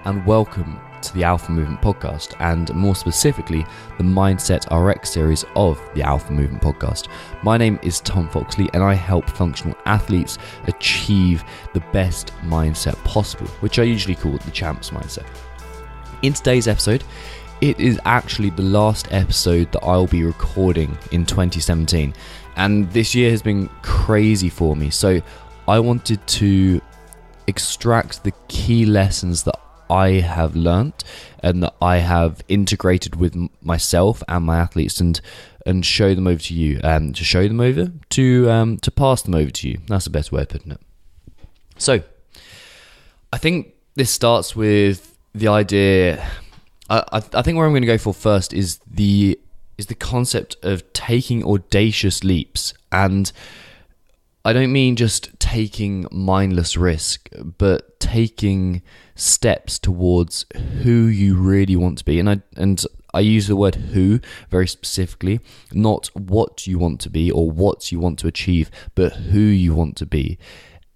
and welcome to the Alpha Movement Podcast, and more specifically, the Mindset RX series of the Alpha Movement Podcast. My name is Tom Foxley, and I help functional athletes achieve the best mindset possible, which I usually call the champ's mindset. In today's episode, it is actually the last episode that I'll be recording in 2017, and this year has been crazy for me, so I wanted to extract the key lessons that I have learnt and that I have integrated with myself and my athletes, and show them over to you, to pass them over to you. That's the best way of putting it. So I think this starts with the idea. I think where I'm going to go for first is the concept of taking audacious leaps. And I don't mean just taking mindless risk, but taking steps towards who you really want to be. And I use the word who very specifically, not what you want to be or what you want to achieve, but who you want to be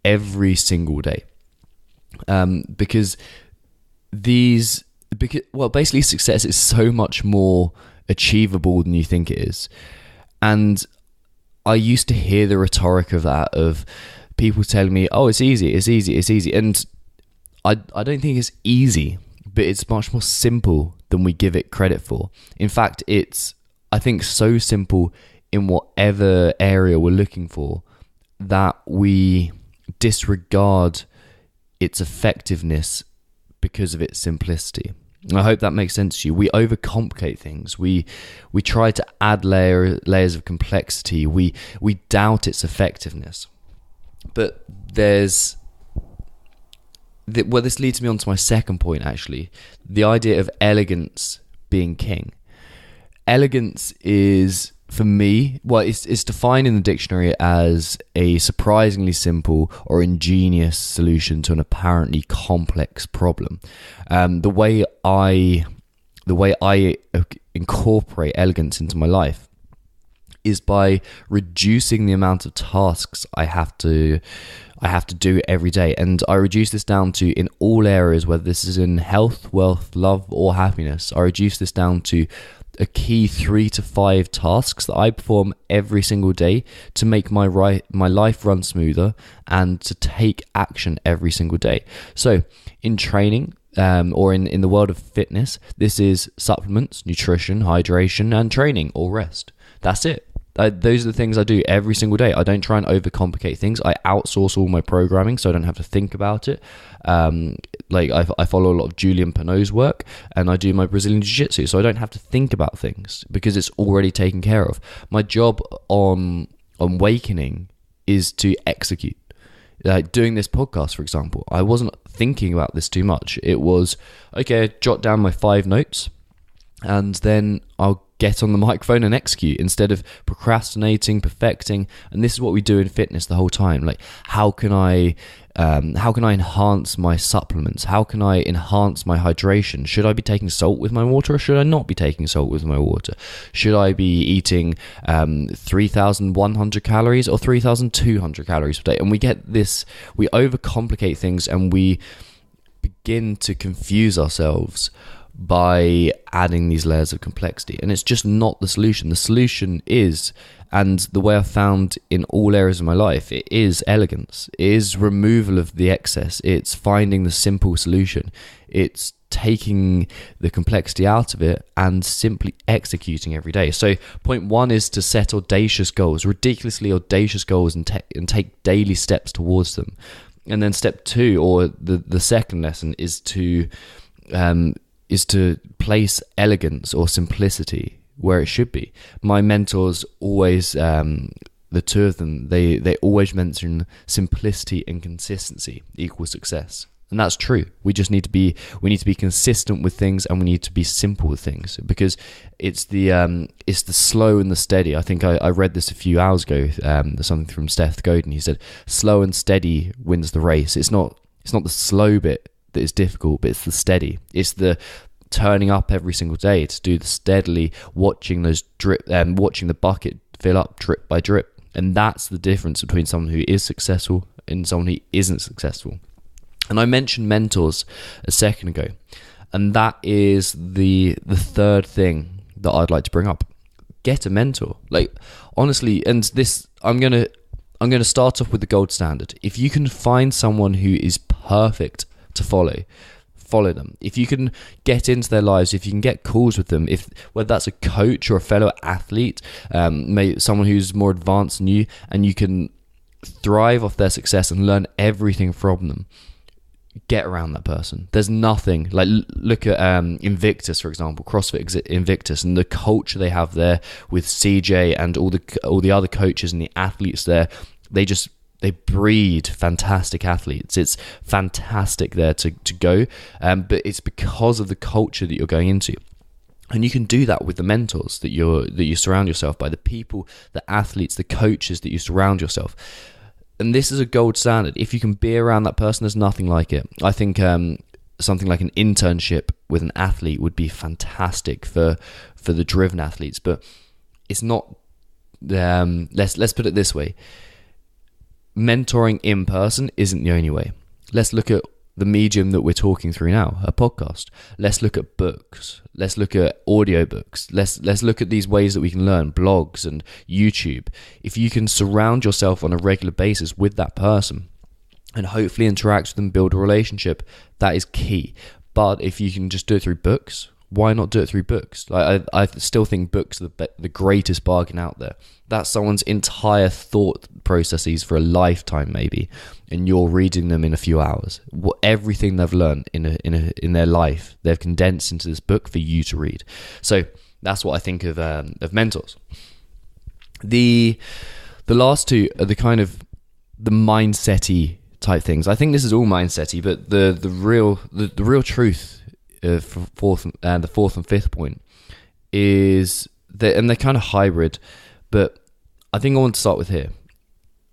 every single day. Because basically success is so much more achievable than you think it is. And I used to hear the rhetoric of that, of people telling me, oh, it's easy. And I don't think it's easy, but it's much more simple than we give it credit for. In fact, it's, I think, so simple in whatever area we're looking for that we disregard its effectiveness because of its simplicity. I hope that makes sense to you. We overcomplicate things. We try to add layers of complexity. We doubt its effectiveness. But this leads me on to my second point, actually. The idea of elegance being king. Elegance is, for me, it's defined in the dictionary as a surprisingly simple or ingenious solution to an apparently complex problem. The way I incorporate elegance into my life is by reducing the amount of tasks I have to do every day, and I reduce this down to, in all areas, whether this is in health, wealth, love, or happiness, I reduce this down to a key 3 to 5 tasks that I perform every single day to make my life run smoother and to take action every single day. So in training, or in the world of fitness, this is supplements, nutrition, hydration, and training or rest. That's it. Those are the things I do every single day. I don't try and overcomplicate things. I outsource all my programming so I don't have to think about it. I follow a lot of Julian Pinot's work, and I do my Brazilian Jiu-Jitsu, so I don't have to think about things because it's already taken care of. My job on Awakening is to execute. Like doing this podcast, for example, I wasn't thinking about this too much. It was, okay, jot down my 5 notes, and then I'll get on the microphone and execute instead of procrastinating, perfecting. And this is what we do in fitness the whole time. Like, how can I enhance my supplements? How can I enhance my hydration? Should I be taking salt with my water, or should I not be taking salt with my water? Should I be eating 3,100 calories or 3,200 calories per day? And we overcomplicate things, and we begin to confuse ourselves by adding these layers of complexity, and it's just not the solution. The solution is, and the way I've found in all areas of my life, it is elegance. It is removal of the excess. It's finding the simple solution. It's taking the complexity out of it and simply executing every day. So point 1 is to set audacious goals, ridiculously audacious goals, and take daily steps towards them. And then step 2, or the second lesson, is to place elegance or simplicity where it should be. My mentors always, the two of them, they always mention simplicity and consistency equals success. And that's true. We need to be consistent with things, and we need to be simple with things, because it's the slow and the steady. I think I read this a few hours ago. Something from Seth Godin. He said, "Slow and steady wins the race." It's not the slow bit that is difficult, but it's the steady. It's the turning up every single day to do the steadily, watching those watching the bucket fill up drip by drip. And that's the difference between someone who is successful and someone who isn't successful. And I mentioned mentors a second ago, and that is the third thing that I'd like to bring up. Get a mentor. Like, honestly, and this, I'm gonna start off with the gold standard. If you can find someone who is perfect to follow them. If you can get into their lives, if you can get calls with them, if whether that's a coach or a fellow athlete, someone who's more advanced than you, and you can thrive off their success and learn everything from them, get around that person. There's nothing like, look at Invictus, for example, CrossFit Invictus, and the culture they have there with CJ and all the other coaches and the athletes there. They breed fantastic athletes. It's fantastic there to go, but it's because of the culture that you're going into. And you can do that with the mentors that you surround yourself by, the people, the athletes, the coaches that you surround yourself. And this is a gold standard. If you can be around that person, there's nothing like it. I think something like an internship with an athlete would be fantastic for the driven athletes, but it's not. Let's put it this way: mentoring in person isn't the only way. Let's look at the medium that we're talking through now, a podcast. Let's look at books. Let's look at audiobooks. Let's look at these ways that we can learn, blogs and YouTube. If you can surround yourself on a regular basis with that person and hopefully interact with them, build a relationship, that is key. But if you can just do it through books, why not do it through books? Like, I still think books are the greatest bargain out there. That's someone's entire thought processes for a lifetime, maybe, and you're reading them in a few hours. Everything they've learned in their life, they've condensed into this book for you to read. So that's what I think of mentors. The last two are the kind of the mindset-y type things. I think this is all mindset-y, but the real truth. The fourth and fifth point is that, and they're kind of hybrid, but I think I want to start with here.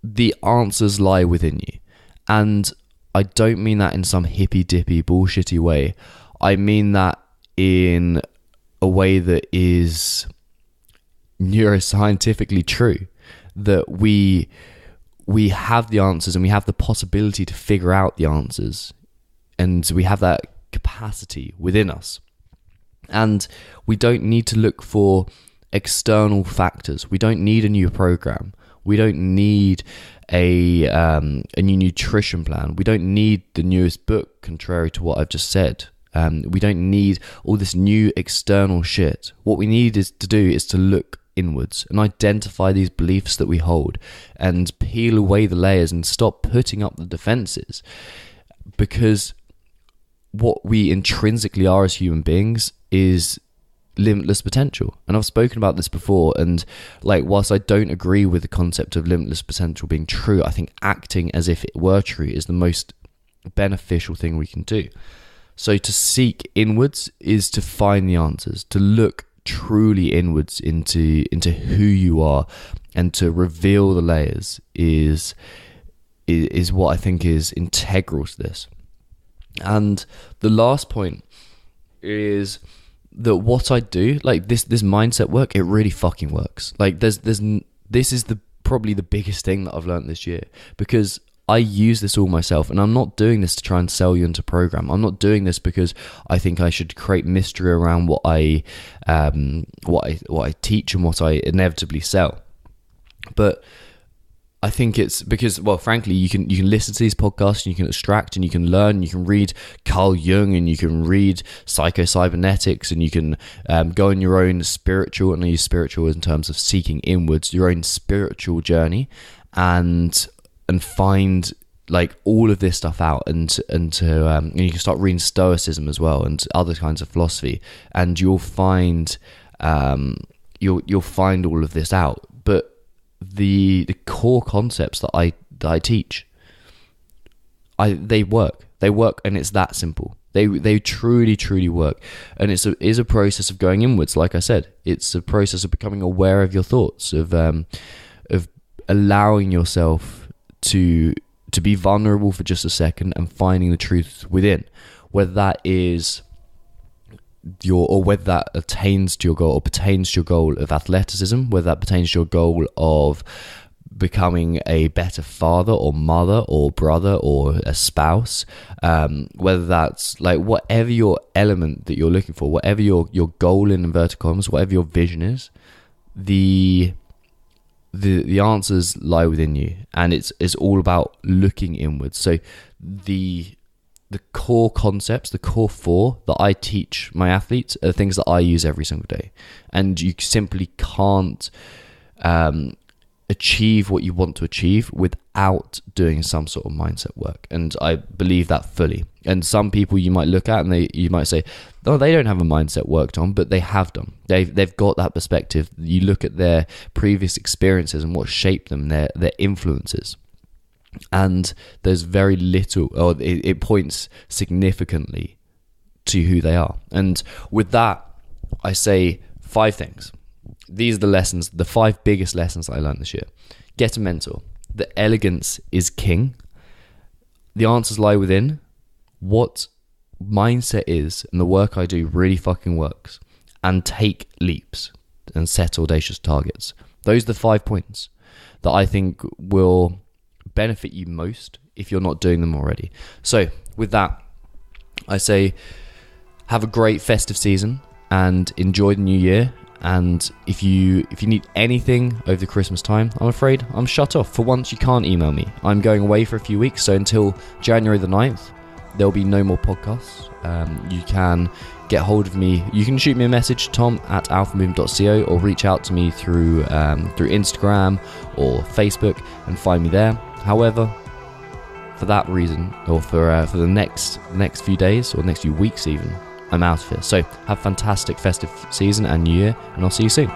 The answers lie within you, and I don't mean that in some hippy dippy bullshitty way. I mean that in a way that is neuroscientifically true, that we have the answers and we have the possibility to figure out the answers, and we have that capacity within us, and we don't need to look for external factors. We don't need a new program. We don't need a new nutrition plan. We don't need the newest book, contrary to what I've just said. We don't need all this new external shit. What we need is to look inwards and identify these beliefs that we hold and peel away the layers and stop putting up the defenses, because what we intrinsically are as human beings is limitless potential. And I've spoken about this before, and like, whilst I don't agree with the concept of limitless potential being true, I think acting as if it were true is the most beneficial thing we can do. So to seek inwards is to find the answers, to look truly inwards into who you are, and to reveal the layers is what I think is integral to this. And the last point is that what I do, like this mindset work, it really fucking works. Like this is probably the biggest thing that I've learned this year, because I use this all myself, and I'm not doing this to try and sell you into program. I'm not doing this because I think I should create mystery around what I teach and what I inevitably sell. But I think it's because, well, frankly, you can listen to these podcasts and you can extract and you can learn. You can read Carl Jung and you can read psycho-cybernetics, and you can go on your own spiritual, and I use spiritual in terms of seeking inwards, your own spiritual journey, and find like all of this stuff out, and you can start reading Stoicism as well and other kinds of philosophy, and you'll find you'll find all of this out. But the core concepts that I teach, they work, and it's that simple. They truly work, and it is a process of going inwards. Like I said, it's a process of becoming aware of your thoughts, of allowing yourself to be vulnerable for just a second and finding the truth within, whether that is whether that attains to your goal or pertains to your goal of athleticism, whether that pertains to your goal of becoming a better father or mother or brother or a spouse, whether that's like whatever your element that you're looking for, whatever your goal in inverted commas, whatever your vision is, the answers lie within you, and it's all about looking inwards. So the core concepts, the core four that I teach my athletes are things that I use every single day, and you simply can't achieve what you want to achieve without doing some sort of mindset work. And I believe that fully. And some people you might look at and you might say, oh, they don't have a mindset worked on, but they have done. They've got that perspective. You look at their previous experiences and what shaped them, their influences, and there's very little, or it points significantly to who they are. And with that, I say 5 things. These are the lessons, the 5 biggest lessons I learned this year. Get a mentor. The elegance is king. The answers lie within. What mindset is and the work I do really fucking works. And take leaps and set audacious targets. Those are the 5 points that I think will benefit you most if you're not doing them already. So with that, I say have a great festive season and enjoy the new year. And if you need anything over the Christmas time, I'm afraid I'm shut off. For once, you can't email me. I'm going away for a few weeks, so until January the 9th, there'll be no more podcasts. You can get hold of me. You can shoot me a message, tom@alphamovement.co, or reach out to me through Instagram or Facebook and find me there. However, for that reason, or for the next few days or next few weeks even, I'm out of here. So have a fantastic festive season and new year, and I'll see you soon.